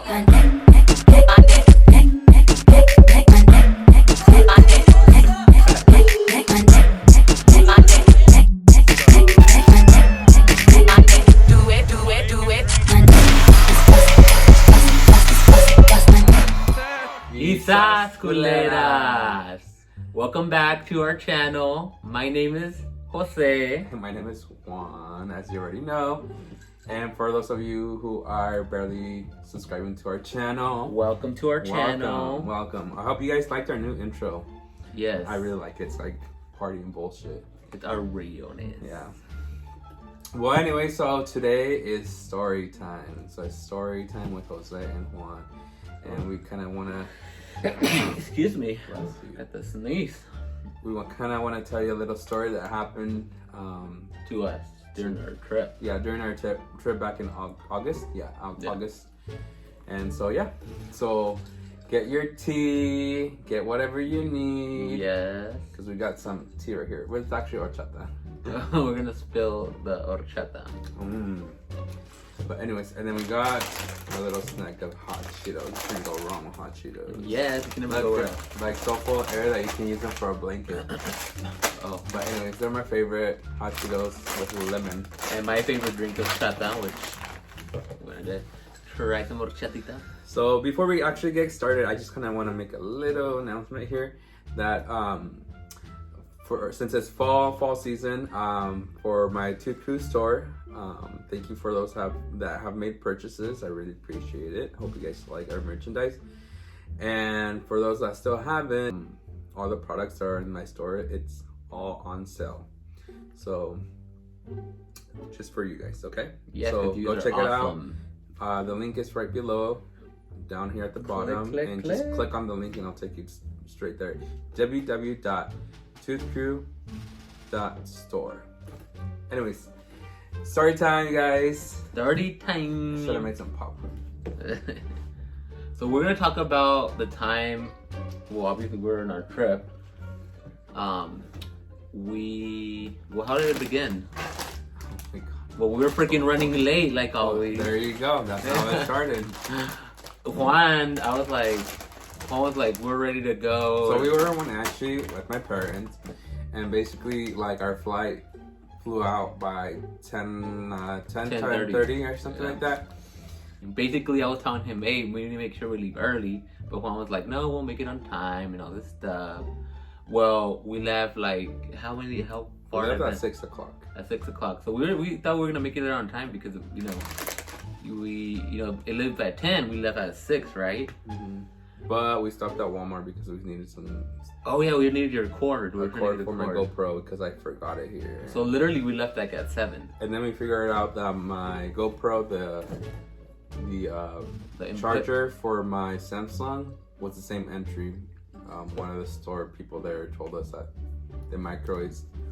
Culerasss. Welcome back to our channel. My name is Jose. My name is Juan, as you already know. And for those of you who are barely subscribing to our channel, welcome to our channel. Welcome. I hope you guys liked our new intro. Yes. I really like it. It's like party and bullshit. It's our realness. Yeah. Well, anyway, so today is story time. So it's story time with Jose and Juan. And we kind of want to... Excuse me. At the sneeze. We kind of want to tell you a little story that happened to us during our trip. Yeah, during our trip back in August. Yeah, August. And so, yeah. So, get your tea. Get whatever you need. Yes. Because we got some tea right here. Well, it's actually horchata. We're going to spill the horchata. But anyways, and then we got a little snack of hot Cheetos. You can't go wrong with hot Cheetos. Yes, you can never go wrong. Like so full of air that you can use them for a blanket. Oh, but anyways, they're my favorite hot Cheetos with lemon. And my favorite drink is horchata, which we're gonna try some horchatita. So before we actually get started, I just kind of want to make a little announcement here that since it's fall season, for my Culerasss store. Thank you for those that have made purchases. I really appreciate it. Hope you guys like our merchandise. And for those that still haven't, all the products are in my store. It's all on sale. So just for you guys, okay? Yes, so go check awesome. it out. The link is right below, down here at the bottom. Just click on the link and I'll take you straight there. www.culerasss.store. Anyways, story time, you guys. Story time. Should have made some popcorn. So we're gonna talk about the time. Well, obviously we're on our trip. How did it begin? Oh my God. Well, we were freaking running late, like always. There you go. That's how it started. Juan was like, we're ready to go. So we were in Wenatchee with my parents, and basically, like, our flight flew out by 10:30 or something like that. And basically, I was telling him, hey, we need to make sure we leave early. But Juan was like, no, we'll make it on time and all this stuff. Well, we left like, how far? We left at 6 o'clock. At 6 o'clock. So we thought we were gonna make it there on time because it lived at 10. We left at 6, right? Mm-hmm. But we stopped at Walmart because we needed some. Oh yeah, we needed your cord. A cord for my GoPro because I forgot it here. So literally, we left like at 7. And then we figured out that my GoPro, the charger for my Samsung was the same entry. One of the store people there told us that the micro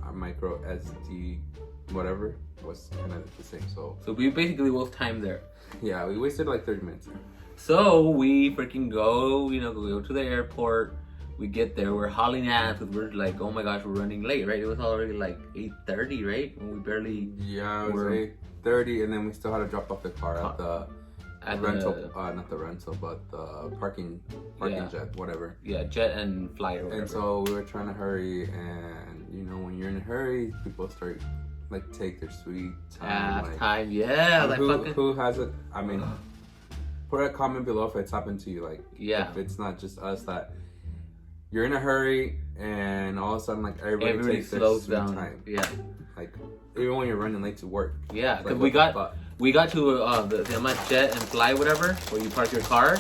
SD whatever was kind of the same. So we basically lost time there. Yeah, we wasted like 30 minutes. So we freaking go, we go to the airport. We get there, we're hauling ass because we're like, oh my gosh, we're running late, right? It was already like 8:30, right? When we barely... Yeah, it was 8:30, and then we still had to drop off the car at the rental, not the rental, but the parking jet, whatever. Yeah, jet and flight or whatever. And so we were trying to hurry, and when you're in a hurry, people start like take their sweet time. Who has it? I mean, put a comment below if it's happened to you. Like, if it's not just us that you're in a hurry, and all of a sudden, like everybody takes their sweet time. Yeah, like even when you're running late to work. Yeah, because we got to the jet and fly, whatever, where you park your car,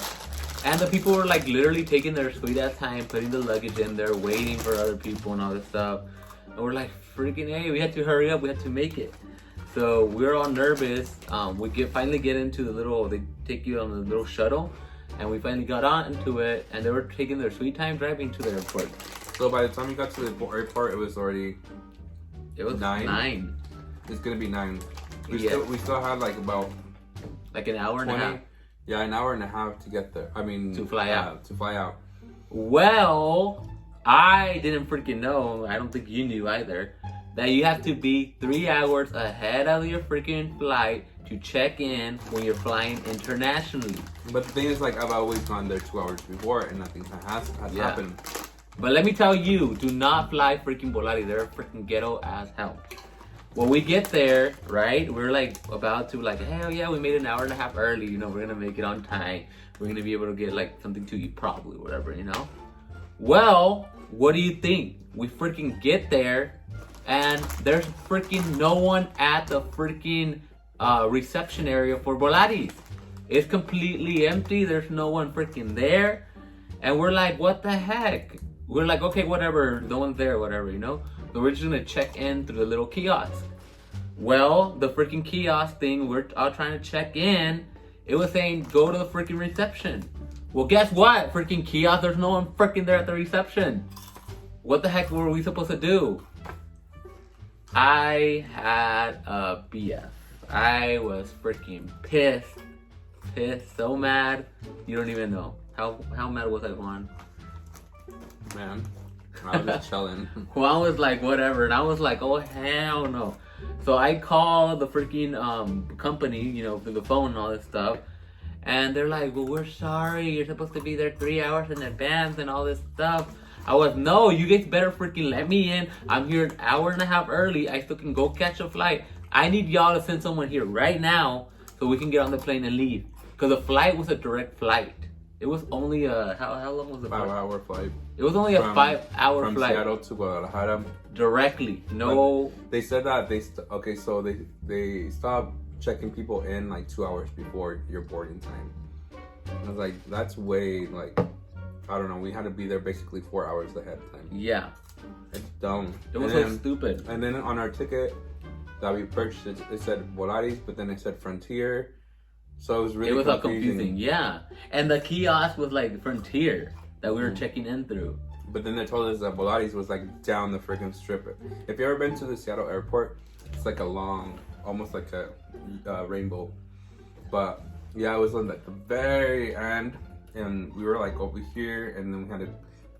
and the people were like literally taking their sweet ass time, putting the luggage in there, waiting for other people and all this stuff. And we're like, freaking hey, we had to hurry up, we had to make it. So we were all nervous. We finally get into they take you on the little shuttle, and we finally got on into it, and they were taking their sweet time driving to the airport. So by the time we got to the airport, it was already... It was 9. It's gonna be 9. We still had like about... Like an hour and a half. Yeah, an hour and a half to get there. I mean... To fly out. Well, I didn't freaking know. I don't think you knew either. that you have to be 3 hours ahead of your freaking flight to check in when you're flying internationally. But the thing is, like, I've always gone there 2 hours before, and nothing has happened. But let me tell you, do not fly freaking Volaris. They're freaking ghetto as hell. When we get there, right, we're like about to like, hell yeah, we made an hour and a half early. You know, we're gonna make it on time. We're gonna be able to get like something to eat, probably, whatever, you know. Well, what do you think? We freaking get there, and there's freaking no one at the freaking reception area for Volaris. It's completely empty. There's no one freaking there, and we're like, what the heck? We're like, okay, whatever. No one's there, whatever, you know. So we're just gonna check in through the little kiosk. Well, the freaking kiosk thing, we're all trying to check in. It was saying go to the freaking reception. Well, guess what? Freaking kiosk, there's no one freaking there at the reception. What the heck were we supposed to do? I had a BF. I was freaking pissed. So mad. You don't even know. How mad was I, Juan? Man, I was just chilling. Juan was like, whatever. And I was like, oh, hell no. So I called the freaking company, you know, through the phone and all this stuff. And they're like, well, we're sorry. You're supposed to be there 3 hours in advance and all this stuff. I was, no, you guys better freaking let me in. I'm here an hour and a half early. I still can go catch a flight. I need y'all to send someone here right now so we can get on the plane and leave. Because the flight was a direct flight. It was only a, how long was the flight? 5-hour flight. It was only a 5-hour flight. From Seattle to Guadalajara. Directly. No. But they said that they stopped checking people in like 2 hours before your boarding time. I was like, that's way, like, I don't know. We had to be there basically 4 hours ahead of time. Yeah. It's dumb. It was so stupid. And then on our ticket that we purchased, it said Volaris, but then it said Frontier. So it was really all confusing. Yeah. And the kiosk was like Frontier that we were checking in through. But then they told us that Volaris was like down the freaking strip. If you ever been to the Seattle airport, it's like a long, almost like a rainbow. But yeah, it was on like the very end, and we were like over here, and then we had to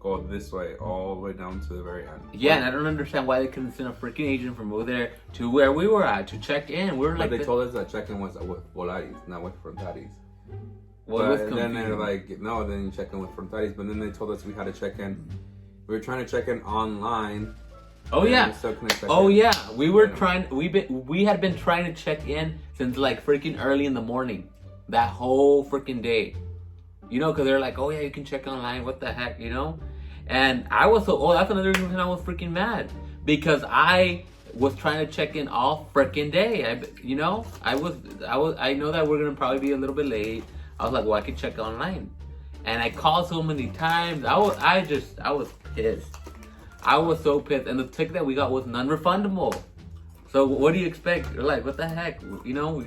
go this way all the way down to the very end. Yeah, and I don't understand why they couldn't send a freaking agent from over there to where we were at to check in. We were like, but they told us that check-in was with Volaris, not with Frontaris. Well, but then they're like, no, then you check in with Frontaris. But then they told us we had to check in. We were trying to check in online. Oh yeah. Oh yeah. We were trying. We had been trying to check in since like freaking early in the morning, that whole freaking day. You know, because they're like, oh yeah, you can check online. What the heck, you know? And I was that's another reason I was freaking mad, because I was trying to check in all freaking day. I know that we're gonna probably be a little bit late. I was like, well, I can check online, and I called so many times. I was pissed. I was so pissed, and the ticket that we got was non-refundable. So what do you expect? You're like, what the heck? You know,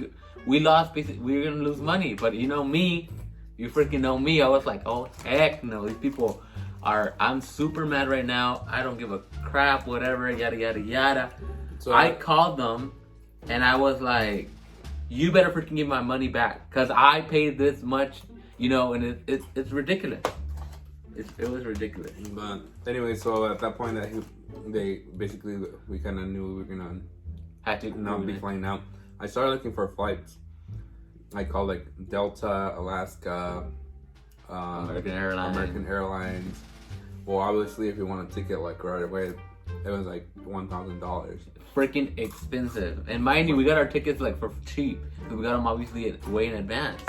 we lost. We were gonna lose money, but you know me. You freaking know me. I was like, oh heck no, these people are. I'm super mad right now. I don't give a crap. Whatever. Yada yada yada. So I called them, and I was like, you better freaking give my money back, because I paid this much, you know, and it's ridiculous. It was ridiculous. But anyway, so at that point that we kind of knew we were gonna have to not be flying out. I started looking for flights. I called like Delta, Alaska, American Airlines. Well, obviously, if you want a ticket like right away, it was like $1,000. Freaking expensive. And mind you, we got our tickets like for cheap. We got them obviously way in advance.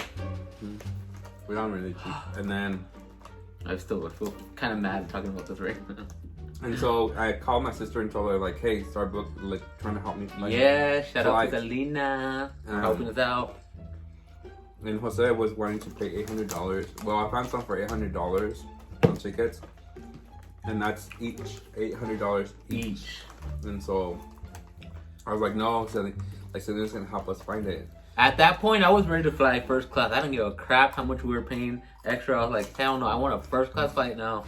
We got them really cheap. And then I feel kind of mad talking about this right now. And so I called my sister and told her like, hey, Starbucks like trying to help me. Yeah, shout out to Selena for helping us out. And Jose was wanting to pay $800. Well, I found some for $800 on tickets, and that's each $800 each. And so I was like, no, Selena's gonna help us find it. At that point, I was ready to fly first class. I didn't give a crap how much we were paying extra. I was like, hell no, I want a first class flight now.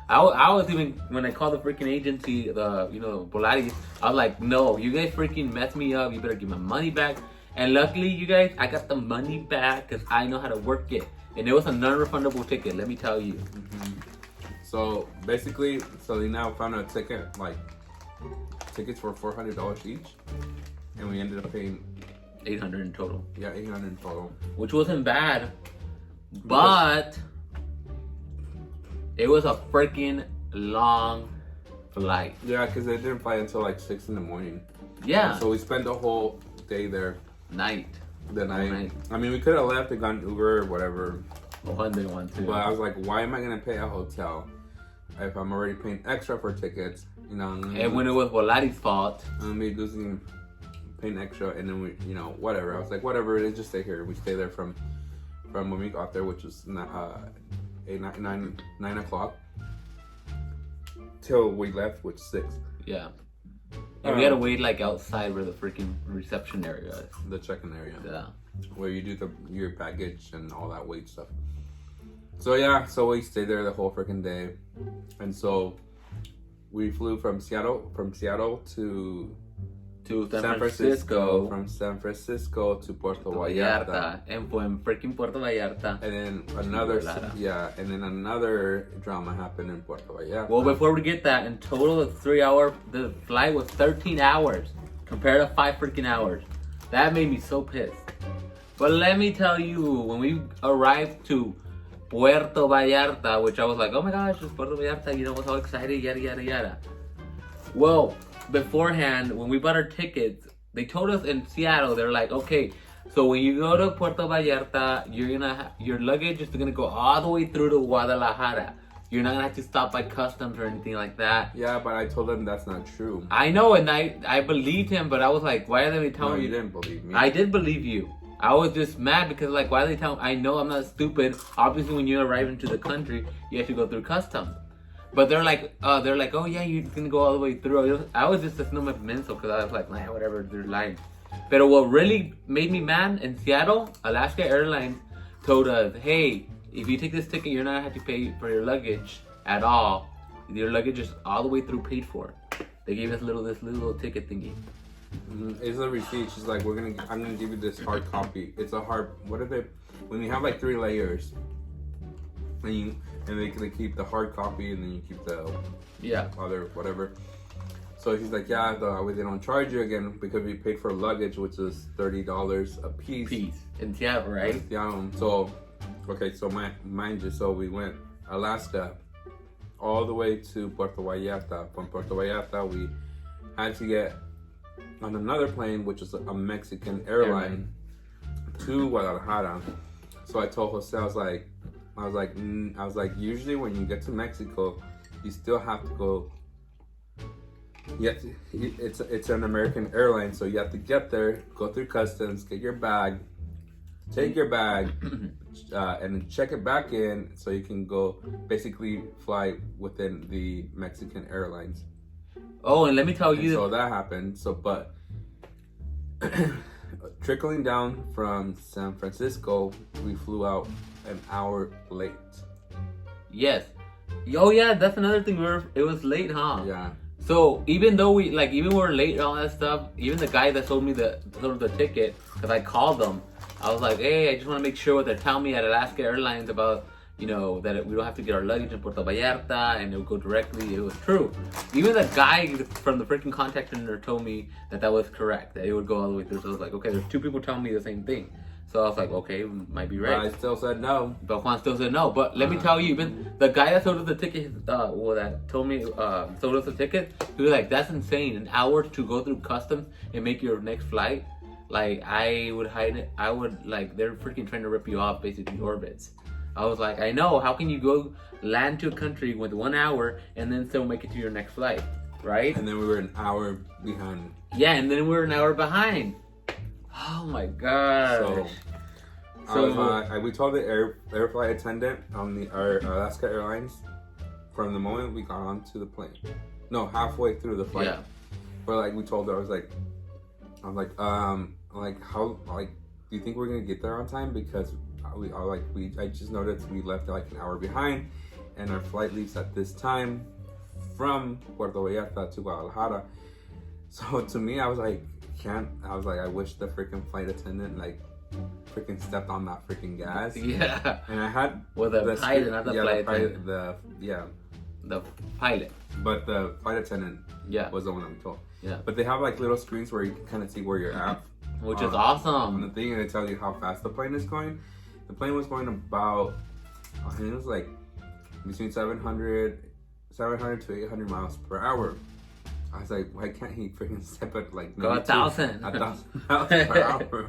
I was even, when I called the freaking agency, Volaris, I was like, no, you guys freaking messed me up. You better give my money back. And luckily, you guys, I got the money back because I know how to work it. And it was a non-refundable ticket, let me tell you. So basically, Selena found a ticket like tickets were $400 each, and we ended up paying $800 in total. Yeah, $800 in total, which wasn't bad, but it was a freaking long flight. Yeah, because they didn't fly until like 6 in the morning. Yeah. And so we spent the whole day there. Night. The night. I mean, we could have left and gone Uber or whatever. One didn't want to. But I was like, why am I gonna pay a hotel if I'm already paying extra for tickets? You know. And when it was Volati's fault. I'm gonna be losing, paying extra, and then we, whatever. I was like, whatever it is, just stay here. We stay there from when we got there, which was 9 o'clock, till we left, which is 6. Yeah. And we had to wait like outside where the freaking reception area is. The check-in area. Yeah. Where you do your baggage and all that weight stuff. So yeah, so we stayed there the whole freaking day, and so we flew from Seattle to San Francisco. From San Francisco to Puerto Vallarta. And from freaking Puerto Vallarta. And then another drama happened in Puerto Vallarta. Well, before we get that, in total the flight was 13 hours compared to 5 freaking hours. That made me so pissed. But let me tell you, when we arrived to Puerto Vallarta, which I was like, oh my gosh, it's Puerto Vallarta, I was all excited, yada, yada, yada. Well, beforehand, when we bought our tickets, they told us in Seattle, they're like, okay, so when you go to Puerto Vallarta, your luggage is gonna go all the way through to Guadalajara. You're not gonna have to stop by customs or anything like that. Yeah, but I told them that's not true. I know, and I believed him, but I was like, why are they telling me? No, you didn't believe me. I did believe you. I was just mad because like, why are they telling? I know I'm not stupid. Obviously, when you arrive into the country, you have to go through customs. But they're like, oh yeah, you're gonna go all the way through. I was just haciéndome menso because I was like, nah, whatever, they're lying. But what really made me mad in Seattle, Alaska Airlines told us, hey, if you take this ticket, you're not gonna have to pay for your luggage at all. Your luggage is all the way through paid for. They gave us this little ticket thingy. It's a receipt. She's like, I'm gonna give you this hard copy. It's a hard. What are they? When you have like 3 layers, and they keep the hard copy, and then you keep the other whatever. So he's like, yeah, they don't charge you again because we paid for luggage, which is $30 a piece. In Seattle, right? Yeah. So, okay, so mind you, so we went Alaska all the way to Puerto Vallarta. From Puerto Vallarta, we had to get on another plane, which is a Mexican airline, to Guadalajara. So I told Jose, I was like, usually when you get to Mexico, you still have to go. It's an American airline, so you have to get there, go through customs, get your bag, take your bag, and then check it back in, so you can go basically fly within the Mexican airlines. Oh, and let me tell you. So that happened. So, but trickling down from San Francisco, we flew out an hour late. Yes. Oh yeah, that's another thing. It was late, huh? Yeah. So even though even we were late and all that stuff, even the guy that sold me the ticket, because I called them, I was like, hey, I just want to make sure what they're telling me at Alaska Airlines about, that we don't have to get our luggage in Puerto Vallarta and it'll go directly. It was true. Even the guy from the freaking contact center told me that was correct, that it would go all the way through. So I was like, okay, there's 2 people telling me the same thing. So I was like, okay, might be right. But I still said no. But Juan still said no. But let me tell you, even the guy that sold us the ticket, that told me, sold us the ticket, he was like, that's insane. An hour to go through customs and make your next flight. Like, I would hide it. They're freaking trying to rip you off, basically, orbits. I was like, I know. How can you go land to a country with 1 hour and then still make it to your next flight, right? And then we were an hour behind. Yeah, and then we were an hour behind. Oh my god. So we told the air flight attendant on our Alaska Airlines from the moment we got onto the plane. No, halfway through the flight. Yeah. But we told her, I was like, how, do you think we're gonna get there on time? Because I just noticed we left an hour behind, and our flight leaves at this time from Puerto Vallarta to Guadalajara. So to me, I was like, I wish the freaking flight attendant freaking stepped on that freaking gas. Yeah. And I had the pilot, not the flight attendant. The pilot. But the flight attendant was the one that we told. Yeah. But they have like little screens where you can kind of see where you're at. Which is on awesome. the thing, and it tells you how fast the plane is going. The plane was going about, I think it was like between 700 to 800 miles per hour. I was like, why can't he freaking step at like Go 1,000. 1,000 miles per hour?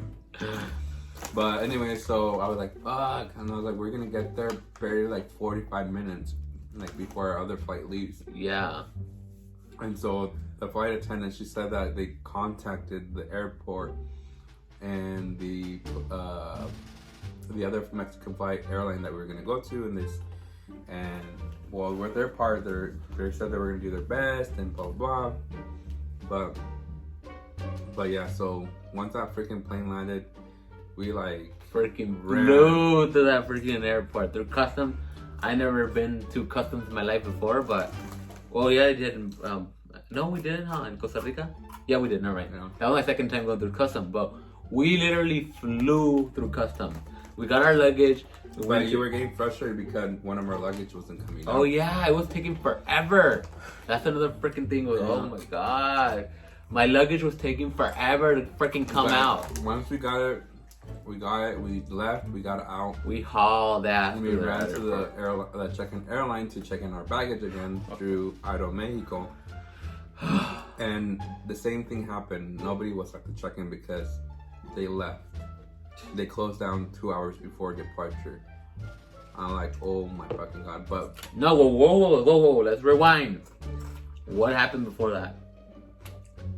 But anyway, so I was like, fuck. And I was like, we're gonna get there barely like 45 minutes, like before our other flight leaves. Yeah. And so the flight attendant, she said that they contacted the airport and the other Mexican flight airline that we were gonna go to, and well, with their part, they said they were gonna do their best and blah blah blah. But yeah, so once that freaking plane landed, we like freaking flew to that freaking airport through customs. I never been to customs in my life before, but well, yeah, I did. No, we didn't, huh? In Costa Rica? Yeah, we did. Not right now. That was my second time going through customs, but we literally flew through customs. We got our luggage. But you were getting frustrated because one of our luggage wasn't coming out. Oh yeah, it was taking forever. That's another freaking thing. Oh my god, my luggage was taking forever to freaking come out. Once we got it. We left, we got out. We hauled ass. We ran to the check-in airline to check in our baggage again through Aeromexico. And the same thing happened. Nobody was at the check-in because they left. They closed down 2 hours before departure. I'm like, oh my fucking god. But no, whoa, let's rewind. What happened before that?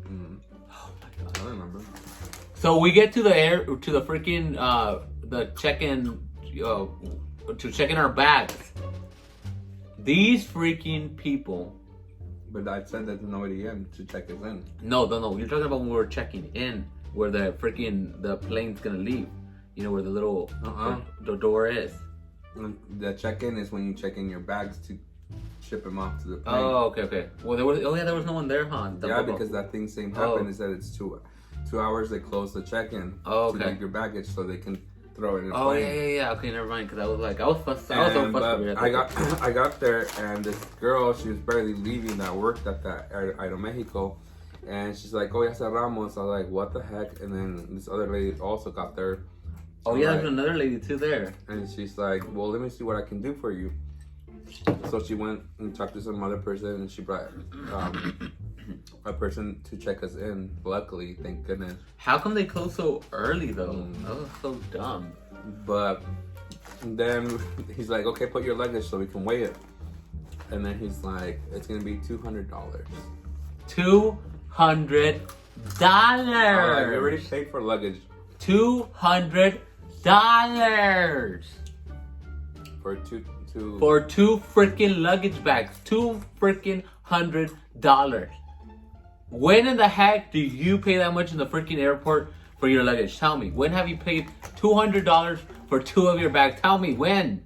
Oh my god, I don't remember. So we get to the freaking the check-in to check in our bags. These freaking people. But I said there's nobody in to check us in. No. You're talking about when we were checking in, where the plane's gonna leave. You know where the little the door is. The check-in is when you check in your bags to ship them off to the plane. Oh, okay. Well, there was no one there, huh? Yeah, because that same happened. Is that it's 2 hours they close the check-in to leave your baggage so they can throw it in the plane. Yeah. Okay, never mind. Because I was frustrated. I got there, and this girl, she was barely leaving that worked at that Aeromexico, and she's like, "Oh, ya cerramos." I was like, "What the heck?" And then this other lady also got there. Oh yeah, there's another lady too there. And she's like, "Well, let me see what I can do for you." So she went and talked to some other person, and she brought a person to check us in. Luckily, thank goodness. How come they close so early though? That was so dumb. But then he's like, "Okay, put your luggage so we can weigh it." And then he's like, "It's gonna be $200." $200. We already paid for luggage. $200 for two freaking luggage bags. $200. When in the heck do you pay that much in the freaking airport for your luggage? Tell me. When have you paid $200 for 2 of your bags? Tell me when.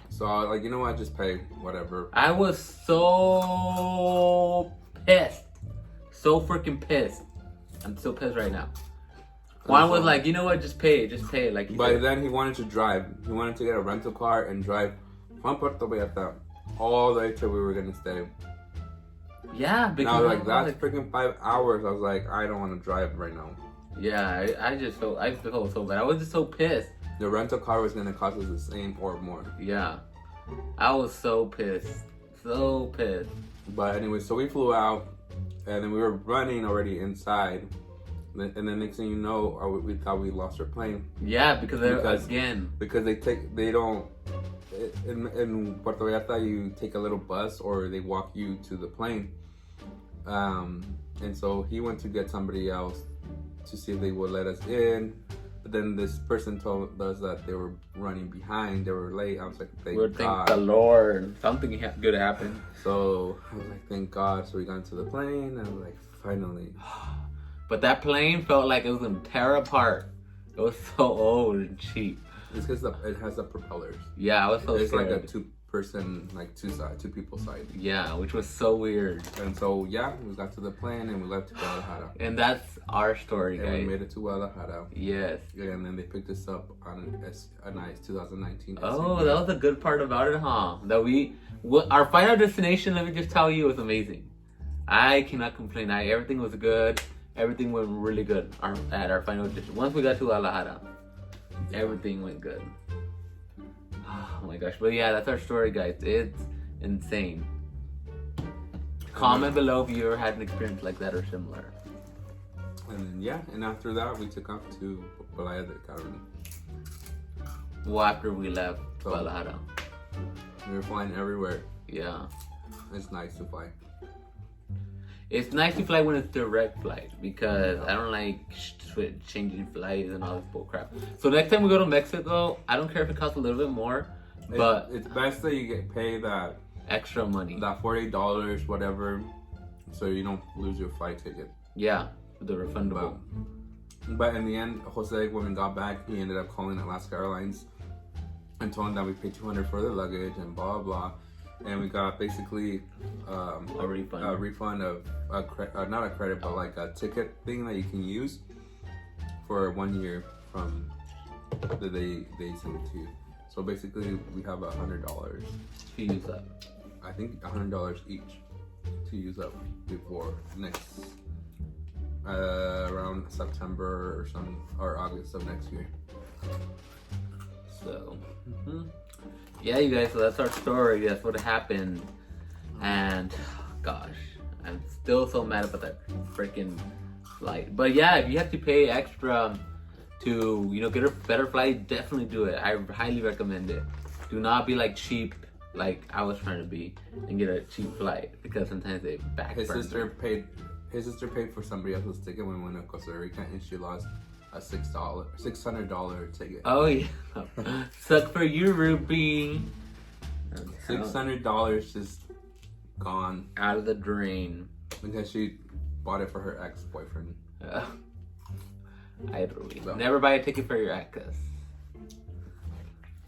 So like, you know what? Just pay whatever. I was so pissed. So freaking pissed. I'm still pissed right now. Juan was like, you know what? Just pay it. Like. But then he wanted to drive. He wanted to get a rental car and drive from Puerto Vallarta all the way till we were gonna stay. Yeah, because and I was like, that's freaking 5 hours. I was like, I don't want to drive right now. Yeah, I felt so bad. I was just so pissed. The rental car was gonna cost us the same or more. Yeah, I was so pissed. But anyway, so we flew out, and then we were running already inside. And then next thing you know, we thought we lost our plane. Yeah, because they don't. In Puerto Vallarta, you take a little bus or they walk you to the plane. And so he went to get somebody else to see if they would let us in. But then this person told us that they were running behind, they were late. I was like, thank the Lord, something good happened. So I was like, thank God. So we got into the plane, and I was like, finally. But that plane felt like it was gonna tear apart. It was so old and cheap. It's because it has the propellers. Yeah, I was so scared. It's like a two-person, like two people side. Yeah, which was so weird. And so, yeah, we got to the plane and we left to Guadalajara. And that's our story, guys. And we made it to Guadalajara. Yes. And then they picked us up on a nice 2019 SUV. Oh, that was the good part about it, huh? That our final destination, let me just tell you, was amazing. I cannot complain. Everything was good. Everything went really good at our final edition. Once we got to Guadalajara, everything went good. Oh my gosh. But yeah, that's our story, guys. It's insane. Comment below if you ever had an experience like that or similar. And then, yeah, and after that, we took off to Playa del Carmen. Well, after we left Guadalajara. We were flying everywhere. Yeah. It's nice to fly. It's nice to fly when it's direct flight because I don't like changing flights and all this bull crap. So next time we go to Mexico, I don't care if it costs a little bit more, but it's best that you get paid that extra money. That $48, whatever, so you don't lose your flight ticket. Yeah, the refundable. But in the end, Jose, when we got back, he ended up calling Alaska Airlines and told them that we paid $200 for the luggage and blah blah. And we got basically a refund of not a credit, but like a ticket thing that you can use for 1 year from the day they send it to you. So basically, we have $100 to use up. I think $100 each to use up before next around September or August of next year. So. Yeah, you guys, so that's our story. That's what happened. And, gosh, I'm still so mad about that freaking flight. But yeah, if you have to pay extra to, get a better flight, definitely do it. I highly recommend it. Do not be like cheap, like I was trying to be, and get a cheap flight because sometimes they backburn. His sister paid for somebody else's ticket when we went to Costa Rica, and she lost a $600 ticket. Oh yeah, suck for you, Ruby. $600 just gone out of the drain because she bought it for her ex-boyfriend. Ruby. So. Never buy a ticket for your ex.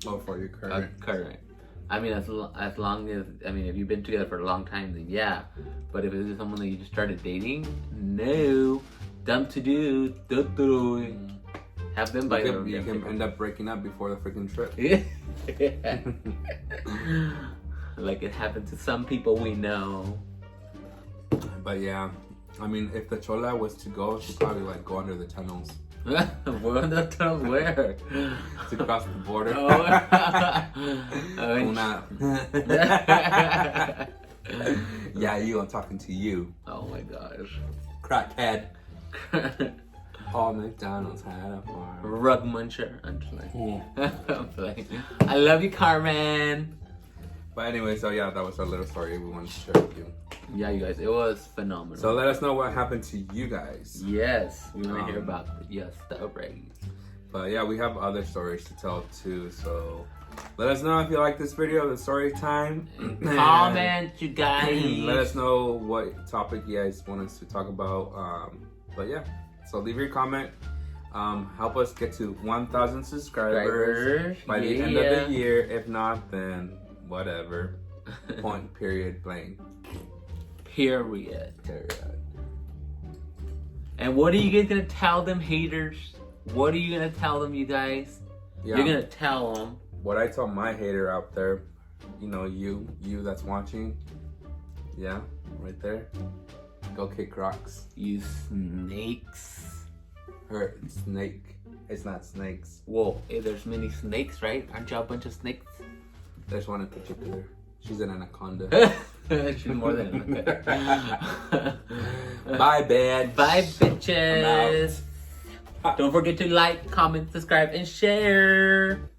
Oh, for your current. Current. I mean, as long as if you've been together for a long time, then yeah. But if it's someone that you just started dating, no. Dumb to do. Have them buy them. You can end up breaking up before the freaking trip. Like it happened to some people we know. But yeah, I mean, if the Chola was to go, she'd probably like go under the tunnels. Where in the tunnels? Where? To cross the border. Yeah, I'm talking to you. Oh my gosh. Crackhead. Paul McDonald's had a farm. Rug muncher. I'm playing. I'm playing. I love you, Carmen. But anyway, so yeah, that was our little story we wanted to share with you. Yeah, you guys, it was phenomenal. So let us know what happened to you guys. Yes, we want to hear about stories. But yeah, we have other stories to tell too. So let us know if you like this video, the story time. Comment, you guys. Let us know what topic you guys want us to talk about. But yeah, so leave your comment. Help us get to 1,000 subscribers by the end of the year. If not, then whatever. Point, period, blank. Period. And what are you guys gonna tell them, haters? What are you gonna tell them, you guys? Yeah. You're gonna tell them. What I tell my hater out there, you that's watching. Yeah, right there. Go kick rocks. You snakes. Her snake. It's not snakes. Whoa, hey, there's many snakes, right? Aren't y'all a bunch of snakes? There's one in particular. She's an anaconda. She's more than an anaconda. Bye, bitch. Bye, bitches. Don't forget to like, comment, subscribe, and share.